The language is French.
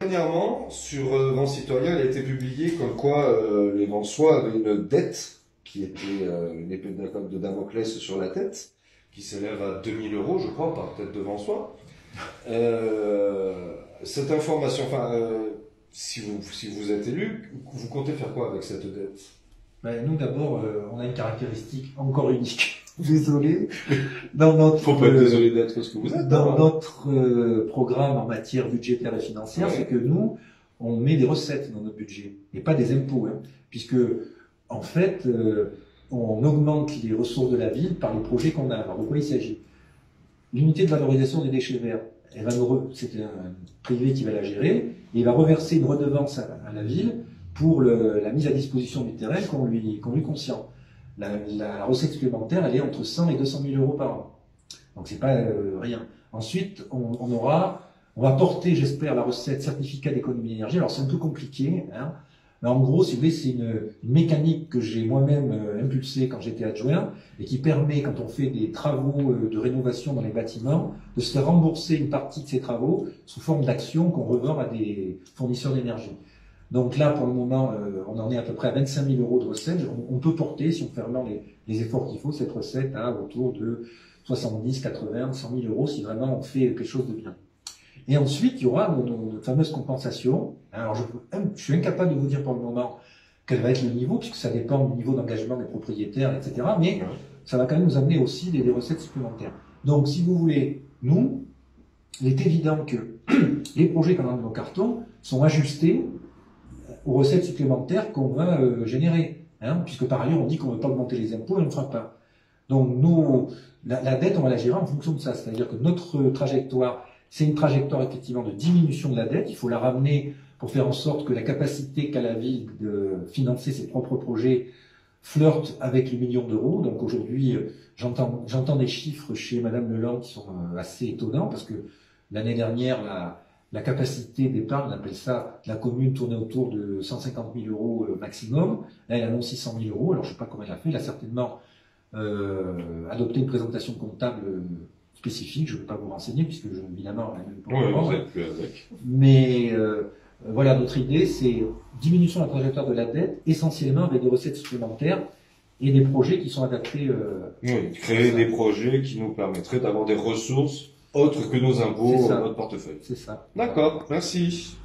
Dernièrement, sur Vent Citoyen, il a été publié comme quoi les Vensois avaient une dette qui était une épée de Damoclès sur la tête, qui s'élève à 2 000 € je crois, par tête de Vensois. Cette information, si vous êtes élu, vous comptez faire quoi avec cette dette? Ben, nous, d'abord, on a une caractéristique encore unique. Désolé. Dans notre, Faut pas être désolé d'être ce que vous êtes. dans notre programme en matière budgétaire et financière, Ouais. c'est que nous, on met des recettes dans notre budget et pas des impôts, hein, puisque en fait, on augmente les ressources de la ville par les projets qu'on a. Alors, de quoi il s'agit? L'unité de valorisation des déchets verts, c'est un privé qui va la gérer, et il va reverser une redevance à la ville pour la mise à disposition du terrain qu'on lui conscient. La recette supplémentaire, elle est entre 100 et 200 000 € par an. Donc c'est pas rien. Ensuite, on va porter, j'espère, la recette certificat d'économie d'énergie. Alors c'est un peu compliqué, hein. Mais en gros, si vous voulez, c'est une mécanique que j'ai moi-même impulsée quand j'étais adjoint et qui permet, quand on fait des travaux de rénovation dans les bâtiments, de se faire rembourser une partie de ces travaux sous forme d'actions qu'on revend à des fournisseurs d'énergie. Donc là, pour le moment, on en est à peu près à 25 000 € de recettes. On peut porter, si on fait vraiment les efforts qu'il faut, cette recette à autour de 70, 80, 100 000 € si vraiment on fait quelque chose de bien. Et ensuite, il y aura notre fameuse compensation. Alors, je suis incapable de vous dire pour le moment quel va être le niveau, puisque ça dépend du niveau d'engagement des propriétaires, etc. Mais ça va quand même nous amener aussi des recettes supplémentaires. Donc, si vous voulez, nous, il est évident que les projets qu'on a dans nos cartons sont ajustés aux recettes supplémentaires qu'on va générer. Hein, puisque par ailleurs, on dit qu'on ne veut pas augmenter les impôts et on ne le fera pas. Donc, la dette, on va la gérer en fonction de ça. C'est-à-dire que notre trajectoire, c'est une trajectoire effectivement de diminution de la dette. Il faut la ramener pour faire en sorte que la capacité qu'a la ville de financer ses propres projets flirte avec les millions d'euros. Donc aujourd'hui, j'entends des chiffres chez Madame Leland qui sont assez étonnants parce que l'année dernière, la capacité d'épargne, on appelle ça, la commune tournait autour de 150 000 € maximum. Là, elle annonce 600 000 €. Alors je ne sais pas comment elle a fait. Elle a certainement adopté une présentation comptable spécifique, je ne vais pas vous renseigner puisque évidemment, on n'a même pas plus avec. Mais voilà, notre idée, c'est diminution de la trajectoire de la dette, essentiellement avec des recettes supplémentaires et des projets qui sont adaptés. Oui, créer des projets qui nous permettraient d'avoir des ressources autres que nos impôts, notre portefeuille. C'est ça. D'accord, merci.